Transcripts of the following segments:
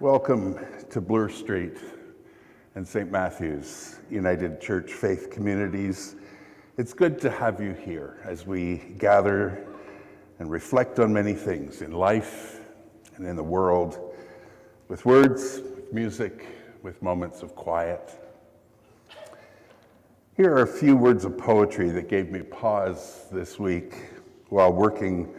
Welcome to Bloor Street and St. Matthew's United Church Faith Communities. It's good to have you here as we gather and reflect on many things in life and in the world, with words, with music, with moments of quiet. Here are a few words of poetry that gave me pause this week while working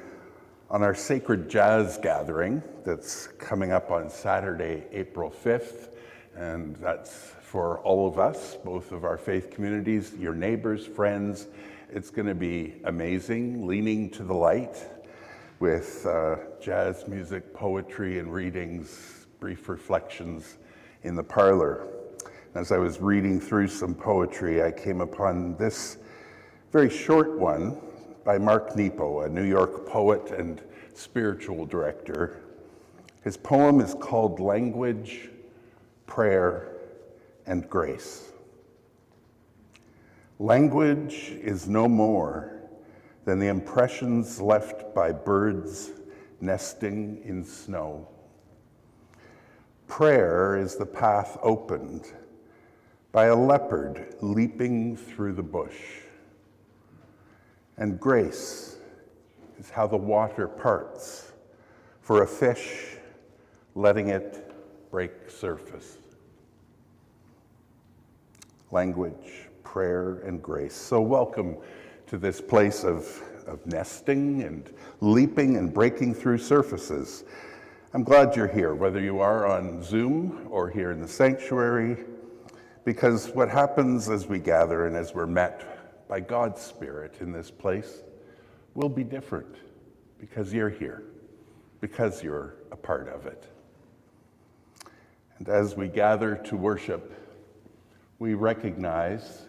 on our sacred jazz gathering that's coming up on Saturday, April 5th, and that's for all of us, both of our faith communities, your neighbors, friends. It's going to be amazing, leaning to the light with jazz music, poetry, and readings, brief reflections in the parlor. As I was reading through some poetry, I came upon this very short one by Mark Nepo, a New York poet and spiritual director. His poem is called Language, Prayer, and Grace. Language is no more than the impressions left by birds nesting in snow. Prayer is the path opened by a leopard leaping through the bush. And grace is how the water parts for a fish, letting it break surface. Language, prayer, and grace. So welcome to this place of nesting and leaping and breaking through surfaces. I'm glad you're here, whether you are on Zoom or here in the sanctuary, because what happens as we gather and as we're met by God's Spirit in this place will be different because you're here, because you're a part of it. And as we gather to worship, we recognize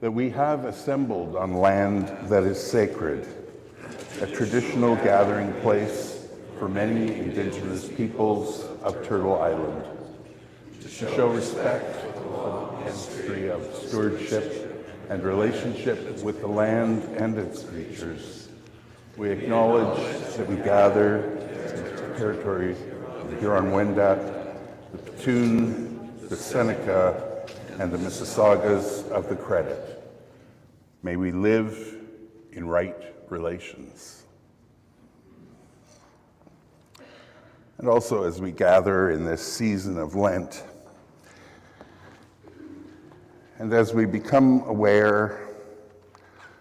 that we have assembled on land that is sacred, a traditional gathering place for many indigenous peoples of Turtle Island. To show respect for the history of stewardship and relationship with the land and its creatures, we acknowledge that we gather in the territory of the Huron-Wendat, the Petun, the Seneca, and the Mississaugas of the Credit. May we live in right relations. And also, as we gather in this season of Lent, and as we become aware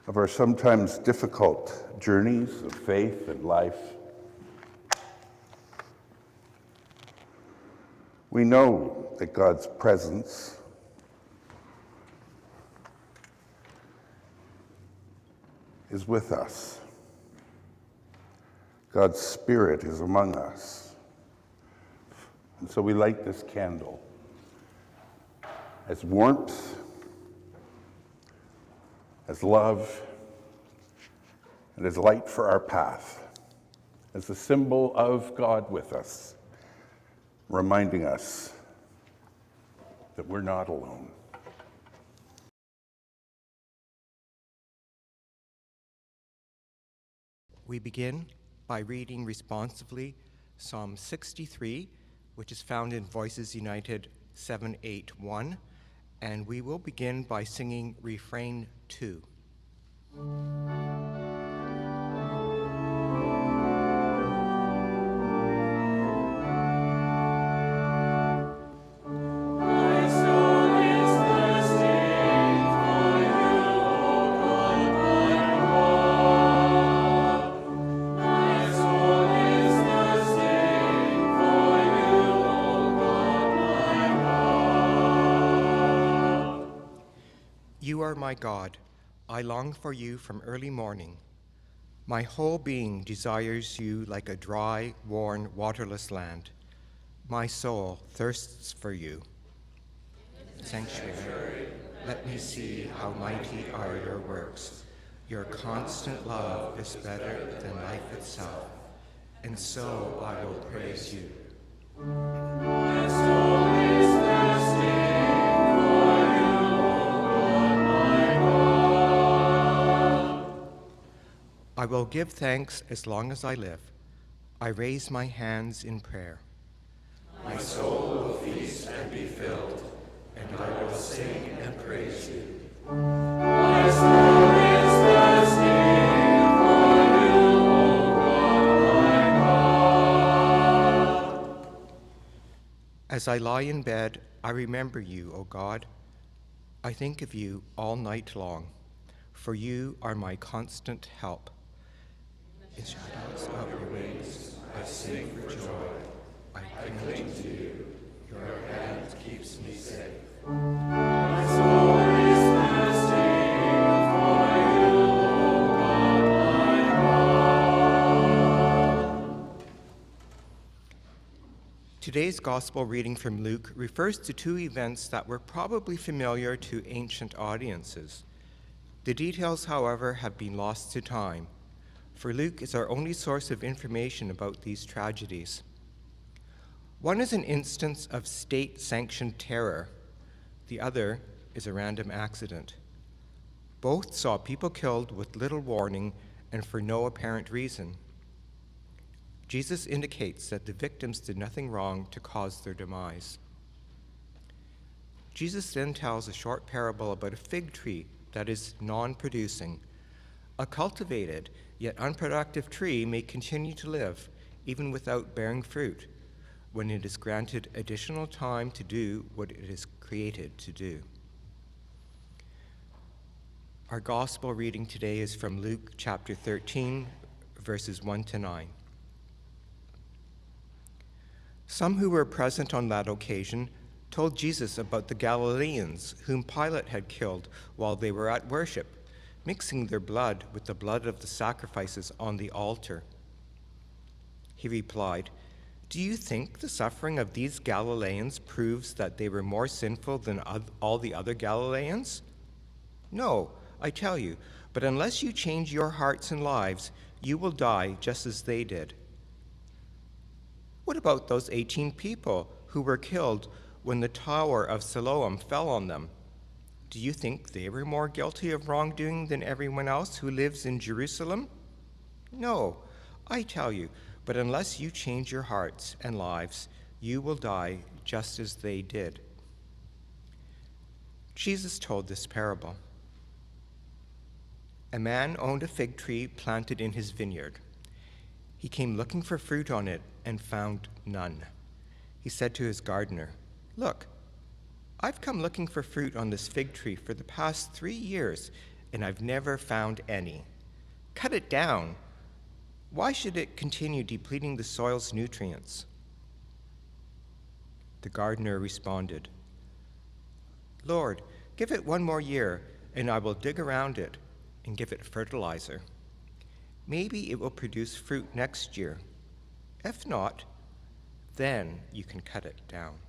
of our sometimes difficult journeys of faith and life, we know that God's presence is with us. God's Spirit is among us. And so we light this candle as warmth, as love, and as light for our path, as a symbol of God with us, reminding us that we're not alone. We begin by reading responsively Psalm 63, which is found in Voices United 781, and we will begin by singing refrain 2. You are my God, I long for you from early morning. My whole being desires you like a dry, worn, waterless land. My soul thirsts for you. Sanctuary, let me see how mighty are your works. Your constant love is better than life itself, and so I will praise you. My soul is thirsty. I will give thanks as long as I live. I raise my hands in prayer. My soul sing and praise you. As I lie in bed, I remember you, O God. I think of you all night long, for you are my constant help. In the shadows of your wings, I sing for joy. I cling to you. Your hand keeps me safe. My soul is thirsting for you, O God, my God. Today's gospel reading from Luke refers to two events that were probably familiar to ancient audiences. The details, however, have been lost to time, for Luke is our only source of information about these tragedies. One is an instance of state-sanctioned terror. The other is a random accident. Both saw people killed with little warning and for no apparent reason. Jesus indicates that the victims did nothing wrong to cause their demise. Jesus then tells a short parable about a fig tree that is non-producing. A cultivated yet unproductive tree may continue to live even without bearing fruit when it is granted additional time to do what it is created to do. Our gospel reading today is from Luke chapter 13, verses 1 to 9. Some who were present on that occasion told Jesus about the Galileans whom Pilate had killed while they were at worship, mixing their blood with the blood of the sacrifices on the altar. He replied, "Do you think the suffering of these Galileans proves that they were more sinful than all the other Galileans? No, I tell you, but unless you change your hearts and lives, you will die just as they did. What about those 18 people who were killed when the Tower of Siloam fell on them? Do you think they were more guilty of wrongdoing than everyone else who lives in Jerusalem? No, I tell you, but unless you change your hearts and lives, you will die just as they did." Jesus told this parable. A man owned a fig tree planted in his vineyard. He came looking for fruit on it and found none. He said to his gardener, "Look, I've come looking for fruit on this fig tree for the past 3 years, and I've never found any. Cut it down. Why should it continue depleting the soil's nutrients?" The gardener responded, "Lord, give it 1 more year, and I will dig around it and give it fertilizer. Maybe it will produce fruit next year. If not, then you can cut it down."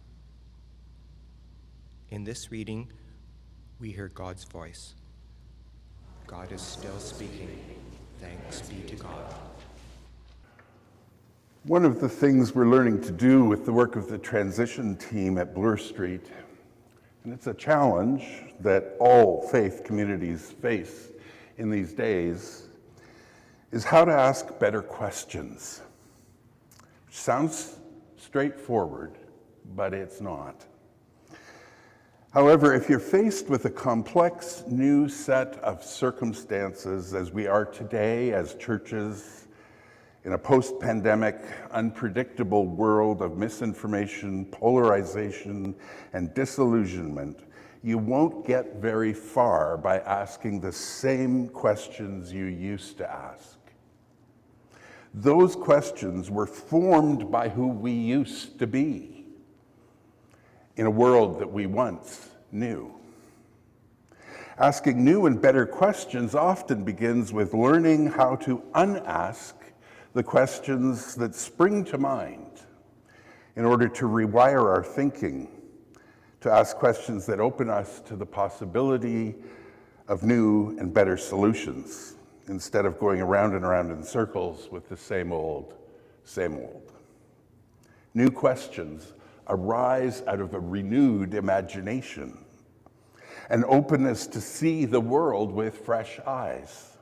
In this reading, we hear God's voice. God is still speaking. Thanks be to God. One of the things we're learning to do with the work of the transition team at Bloor Street, and it's a challenge that all faith communities face in these days, is how to ask better questions. Which sounds straightforward, but it's not. However, if you're faced with a complex new set of circumstances, as we are today as churches, in a post-pandemic, unpredictable world of misinformation, polarization, and disillusionment, you won't get very far by asking the same questions you used to ask. Those questions were formed by who we used to be in a world that we once knew. Asking new and better questions often begins with learning how to unask the questions that spring to mind in order to rewire our thinking, to ask questions that open us to the possibility of new and better solutions, instead of going around and around in circles with the same old, same old. New questions arise out of a renewed imagination, an openness to see the world with fresh eyes.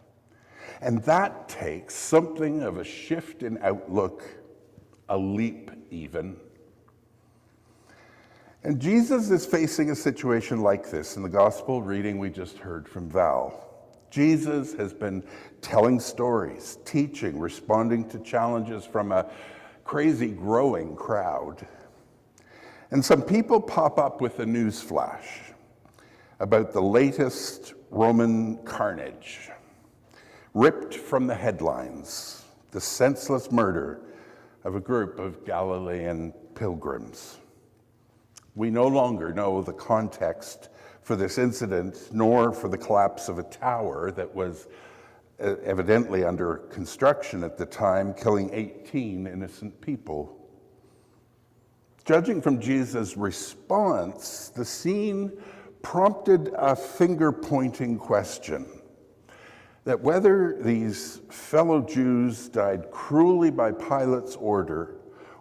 And that takes something of a shift in outlook, a leap even. And Jesus is facing a situation like this in the gospel reading we just heard from Val. Jesus has been telling stories, teaching, responding to challenges from a crazy growing crowd. And some people pop up with a news flash about the latest Roman carnage, ripped from the headlines, the senseless murder of a group of Galilean pilgrims. We no longer know the context for this incident, nor for the collapse of a tower that was evidently under construction at the time, killing 18 innocent people. Judging from Jesus' response, the scene prompted a finger-pointing question, that whether these fellow Jews died cruelly by Pilate's order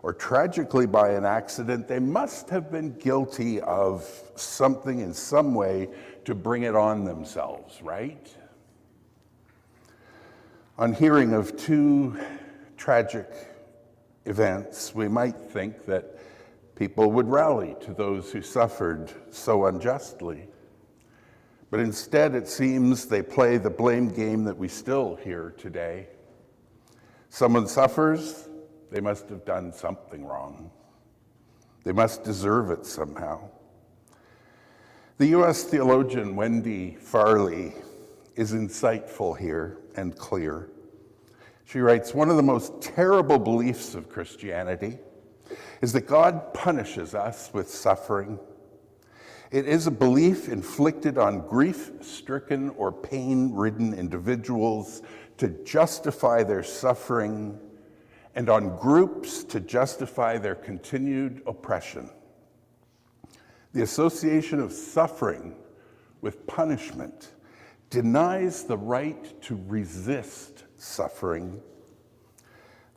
or tragically by an accident, they must have been guilty of something in some way to bring it on themselves, right? On hearing of two tragic events, we might think that people would rally to those who suffered so unjustly. But instead, it seems they play the blame game that we still hear today. Someone suffers, they must have done something wrong. They must deserve it somehow. The U.S. theologian Wendy Farley is insightful here and clear. She writes, "One of the most terrible beliefs of Christianity is that God punishes us with suffering. It is a belief inflicted on grief-stricken or pain-ridden individuals to justify their suffering and on groups to justify their continued oppression. The association of suffering with punishment denies the right to resist suffering.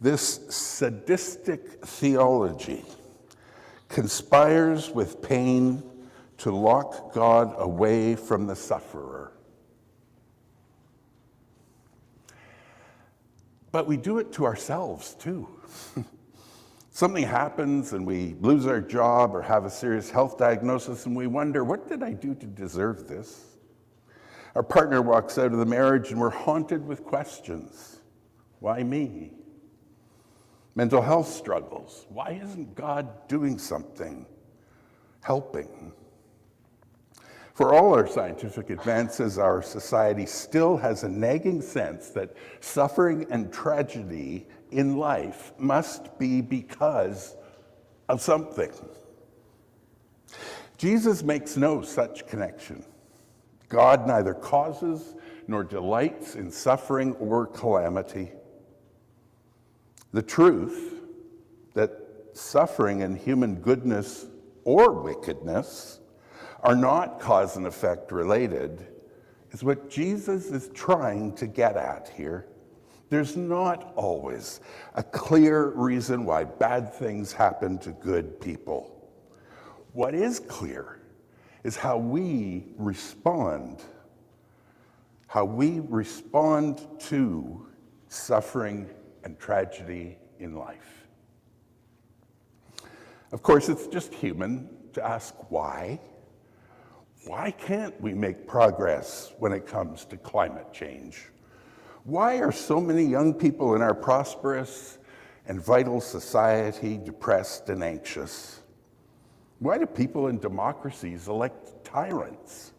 This sadistic theology conspires with pain to lock God away from the sufferer. But we do it to ourselves too. Something happens and we lose our job or have a serious health diagnosis and we wonder, what did I do to deserve this? Our partner walks out of the marriage and we're haunted with questions. Why me? Mental health struggles. Why isn't God doing something, helping? For all our scientific advances, our society still has a nagging sense that suffering and tragedy in life must be because of something. Jesus makes no such connection. God neither causes nor delights in suffering or calamity. The truth that suffering and human goodness or wickedness are not cause and effect related is what Jesus is trying to get at here. There's not always a clear reason why bad things happen to good people. What is clear is how we respond to suffering and tragedy in life. Of course, it's just human to ask why. Why can't we make progress when it comes to climate change? Why are so many young people in our prosperous and vital society depressed and anxious? Why do people in democracies elect tyrants?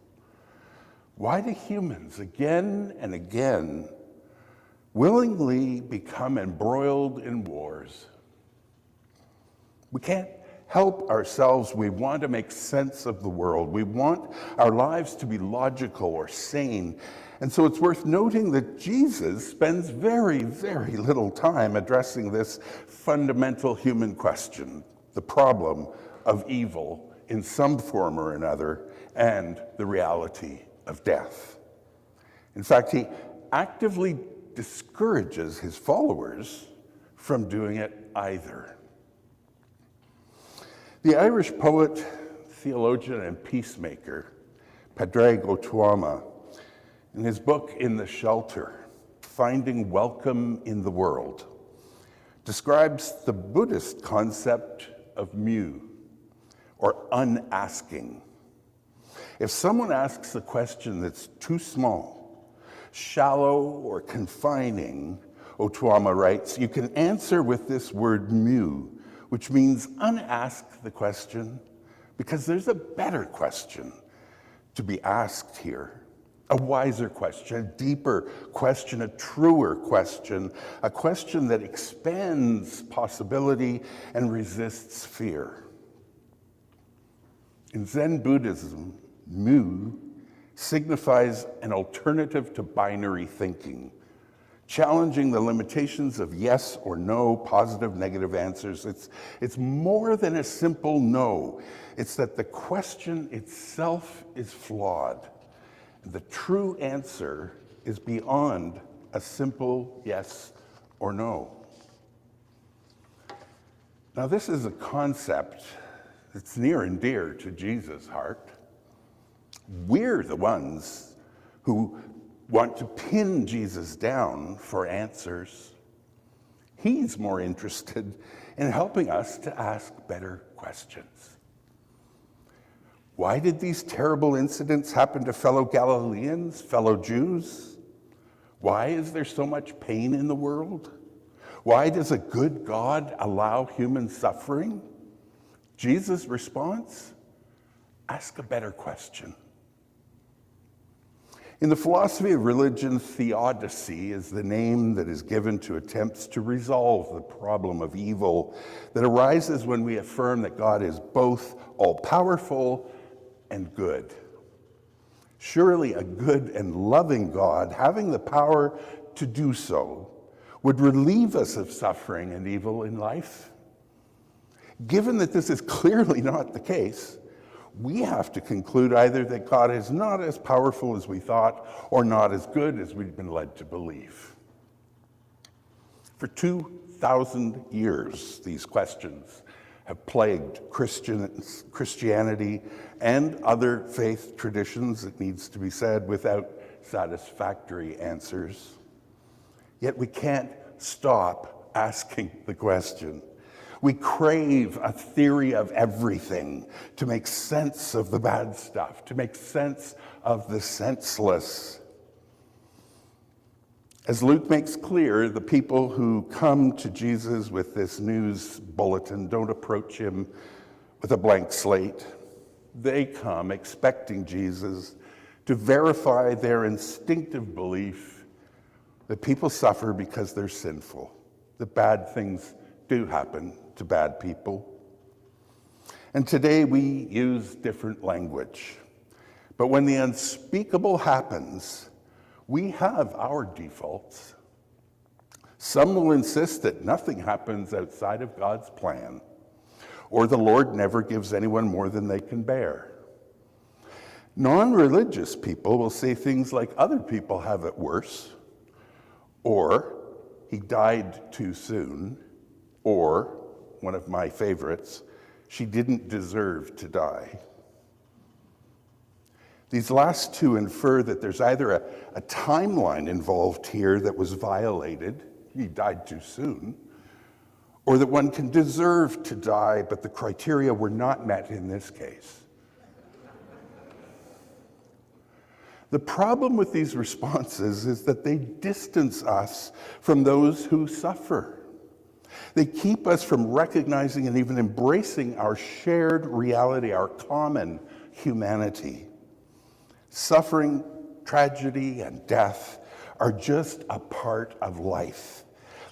Why do humans again and again willingly become embroiled in wars? We can't help ourselves. We want to make sense of the world. We want our lives to be logical or sane. And so it's worth noting that Jesus spends very, very little time addressing this fundamental human question, the problem of evil in some form or another, and the reality of death. In fact, he actively discourages his followers from doing it either. The Irish poet, theologian, and peacemaker, Pádraig Ó Tuama, in his book In the Shelter, Finding Welcome in the World, describes the Buddhist concept of mu, or unasking. If someone asks a question that's too small, shallow, or confining, duCharme writes, you can answer with this word mu, which means unask the question, because there's a better question to be asked here. A wiser question, a deeper question, a truer question, a question that expands possibility and resists fear. In Zen Buddhism, mu signifies an alternative to binary thinking, challenging the limitations of yes or no, positive, negative answers. It's more than a simple no. It's that the question itself is flawed. The true answer is beyond a simple yes or no. Now, this is a concept that's near and dear to Jesus' heart. We're the ones who want to pin Jesus down for answers. He's more interested in helping us to ask better questions. Why did these terrible incidents happen to fellow Galileans, fellow Jews? Why is there so much pain in the world? Why does a good God allow human suffering? Jesus' response? Ask a better question. In the philosophy of religion, theodicy is the name that is given to attempts to resolve the problem of evil that arises when we affirm that God is both all-powerful and good. Surely a good and loving God, having the power to do so, would relieve us of suffering and evil in life. Given that this is clearly not the case, we have to conclude either that God is not as powerful as we thought or not as good as we've been led to believe. For 2,000 years, these questions have plagued Christianity and other faith traditions, it needs to be said, without satisfactory answers. Yet we can't stop asking the question. We crave a theory of everything to make sense of the bad stuff, to make sense of the senseless. As Luke makes clear, the people who come to Jesus with this news bulletin don't approach him with a blank slate. They come expecting Jesus to verify their instinctive belief that people suffer because they're sinful, that bad things do happen to bad people. And today we use different language. But when the unspeakable happens, we have our defaults. Some will insist that nothing happens outside of God's plan, or the Lord never gives anyone more than they can bear. Non-religious people will say things like other people have it worse, or he died too soon, or, one of my favorites, she didn't deserve to die. These last two infer that there's either a timeline involved here that was violated, he died too soon, or that one can deserve to die, but the criteria were not met in this case. The problem with these responses is that they distance us from those who suffer. They keep us from recognizing and even embracing our shared reality, our common humanity. Suffering, tragedy, and death are just a part of life.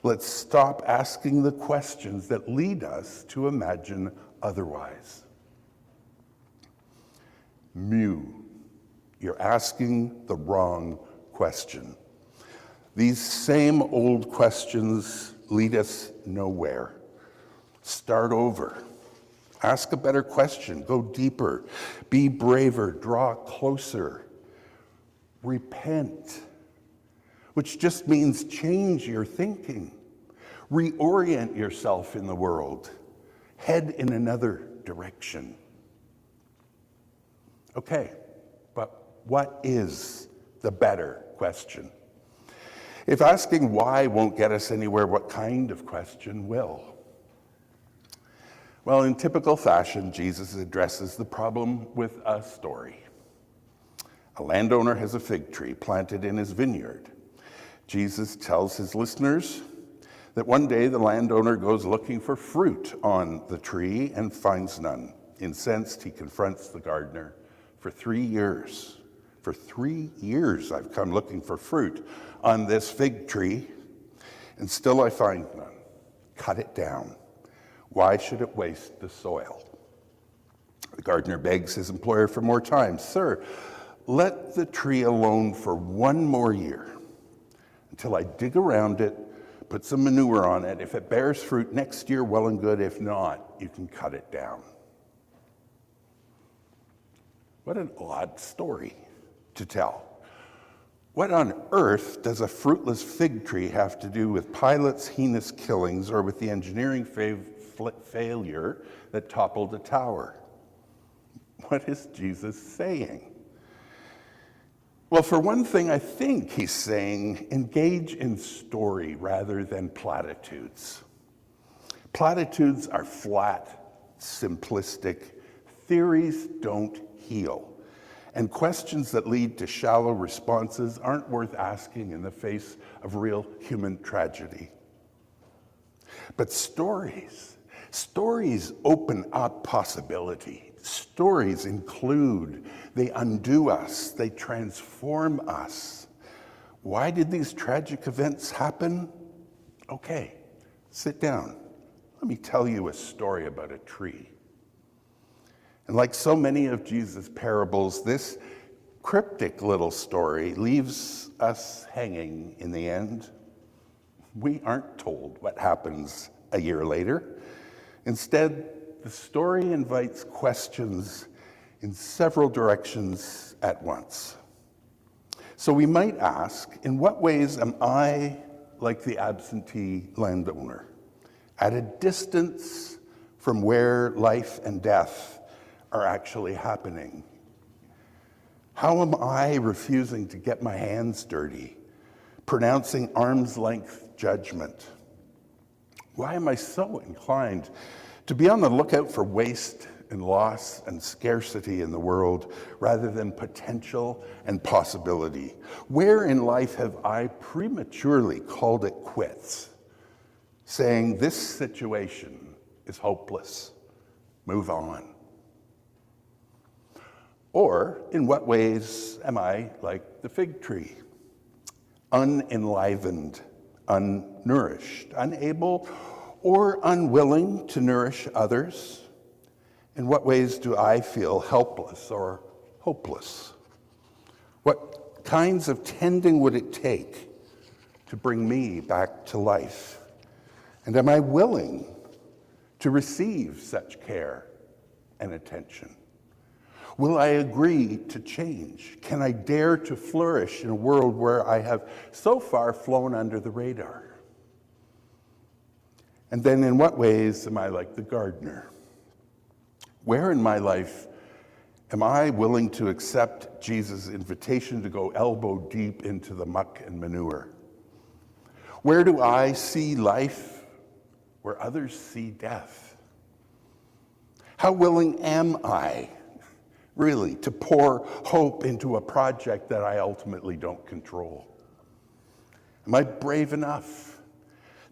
Let's stop asking the questions that lead us to imagine otherwise. Mu, you're asking the wrong question. These same old questions lead us nowhere. Start over. Ask a better question. Go deeper. Be braver. Draw closer. Repent, which just means change your thinking. Reorient yourself in the world. Head in another direction. Okay, but what is the better question? If asking why won't get us anywhere, what kind of question will? Well, in typical fashion, Jesus addresses the problem with a story. A landowner has a fig tree planted in his vineyard. Jesus tells his listeners that one day the landowner goes looking for fruit on the tree and finds none. Incensed, he confronts the gardener. For 3 years, I've come looking for fruit on this fig tree, and still I find none. Cut it down. Why should it waste the soil? The gardener begs his employer for more time. Sir, let the tree alone for 1 more year until I dig around it, put some manure on it. If it bears fruit next year, well and good. If not, you can cut it down. What an odd story to tell. What on earth does a fruitless fig tree have to do with Pilate's heinous killings or with the engineering failure that toppled a tower? What is Jesus saying? Well, for one thing, I think he's saying engage in story rather than platitudes. Platitudes are flat, simplistic. Theories don't heal. And questions that lead to shallow responses aren't worth asking in the face of real human tragedy. But stories open up possibility. Stories include, they undo us, they transform us. Why did these tragic events happen? Okay, sit down. Let me tell you a story about a tree. And like so many of Jesus' parables, this cryptic little story leaves us hanging in the end. We aren't told what happens a year later. Instead, the story invites questions in several directions at once. So we might ask, in what ways am I like the absentee landowner, at a distance from where life and death are actually happening? How am I refusing to get my hands dirty, pronouncing arm's length judgment? Why am I so inclined to be on the lookout for waste and loss and scarcity in the world rather than potential and possibility? Where in life have I prematurely called it quits, saying this situation is hopeless, move on? Or in what ways am I like the fig tree, unenlivened, unnourished, unable or unwilling to nourish others? In what ways do I feel helpless or hopeless? What kinds of tending would it take to bring me back to life? And am I willing to receive such care and attention? Will I agree to change? Can I dare to flourish in a world where I have so far flown under the radar? And then in what ways am I like the gardener? Where in my life am I willing to accept Jesus' invitation to go elbow deep into the muck and manure? Where do I see life where others see death? How willing am I really to pour hope into a project that I ultimately don't control? Am I brave enough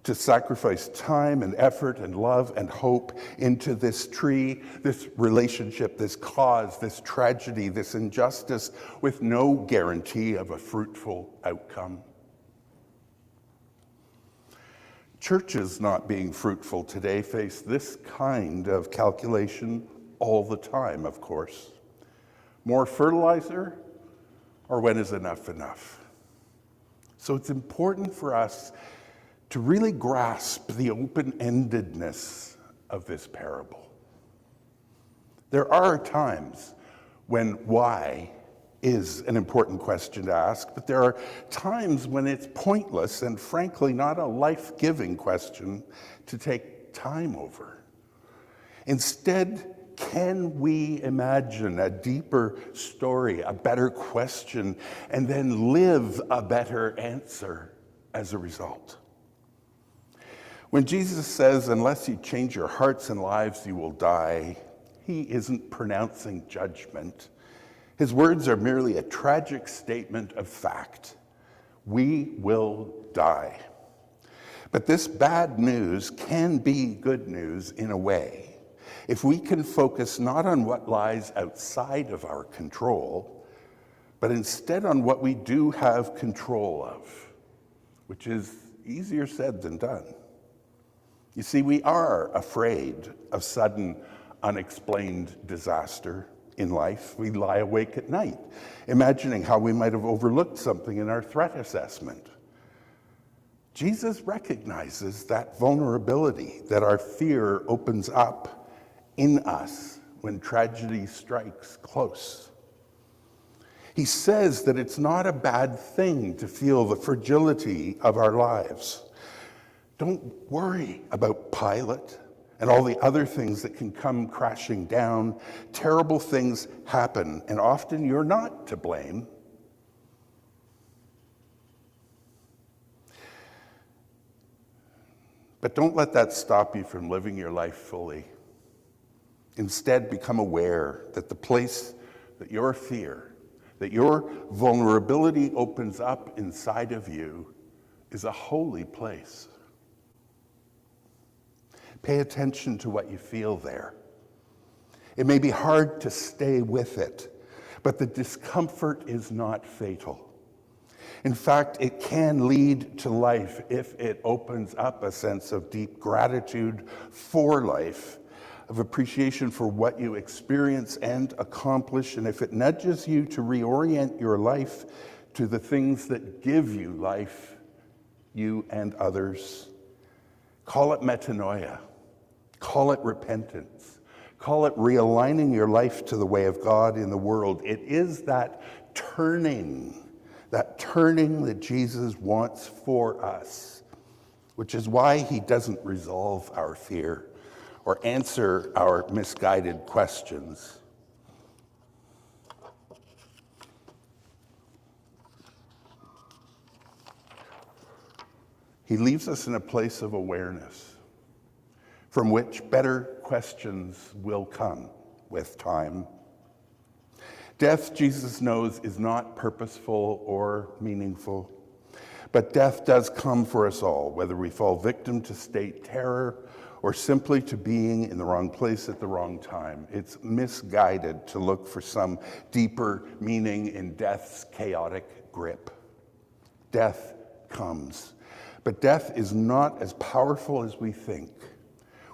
to sacrifice time and effort and love and hope into this tree, this relationship, this cause, this tragedy, this injustice, with no guarantee of a fruitful outcome? Churches not being fruitful today face this kind of calculation all the time, of course. More fertilizer, or when is enough enough? So it's important for us to really grasp the open-endedness of this parable. There are times when why is an important question to ask, but there are times when it's pointless and frankly not a life-giving question to take time over. Instead, can we imagine a deeper story, a better question, and then live a better answer as a result? When Jesus says, unless you change your hearts and lives, you will die, he isn't pronouncing judgment. His words are merely a tragic statement of fact. We will die. But this bad news can be good news in a way. If we can focus not on what lies outside of our control, but instead on what we do have control of, which is easier said than done. You see, we are afraid of sudden, unexplained disaster in life. We lie awake at night, imagining how we might have overlooked something in our threat assessment. Jesus recognizes that vulnerability, that our fear opens up in us when tragedy strikes close. He says that it's not a bad thing to feel the fragility of our lives. Don't worry about Pilate and all the other things that can come crashing down. Terrible things happen, and often you're not to blame. But don't let that stop you from living your life fully. Instead, become aware that the place that your fear, that your vulnerability opens up inside of you is a holy place. Pay attention to what you feel there. It may be hard to stay with it, but the discomfort is not fatal. In fact, it can lead to life if it opens up a sense of deep gratitude for life, of appreciation for what you experience and accomplish, and if it nudges you to reorient your life to the things that give you life, you and others. Call it metanoia. Call it repentance. Call it realigning your life to the way of God in the world. It is that turning that Jesus wants for us, which is why he doesn't resolve our fear or answer our misguided questions. He leaves us in a place of awareness from which better questions will come with time. Death, Jesus knows, is not purposeful or meaningful, but death does come for us all, whether we fall victim to state terror or simply to being in the wrong place at the wrong time. It's misguided to look for some deeper meaning in death's chaotic grip. Death comes, but death is not as powerful as we think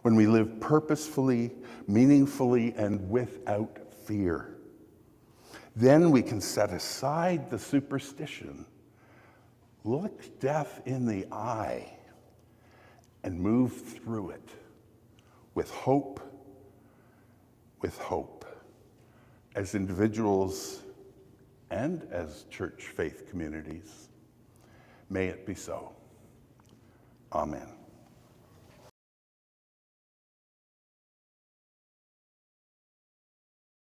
when we live purposefully, meaningfully, and without fear. Then we can set aside the superstition, look death in the eye, and move through it with hope, as individuals and as church faith communities. May it be so. Amen.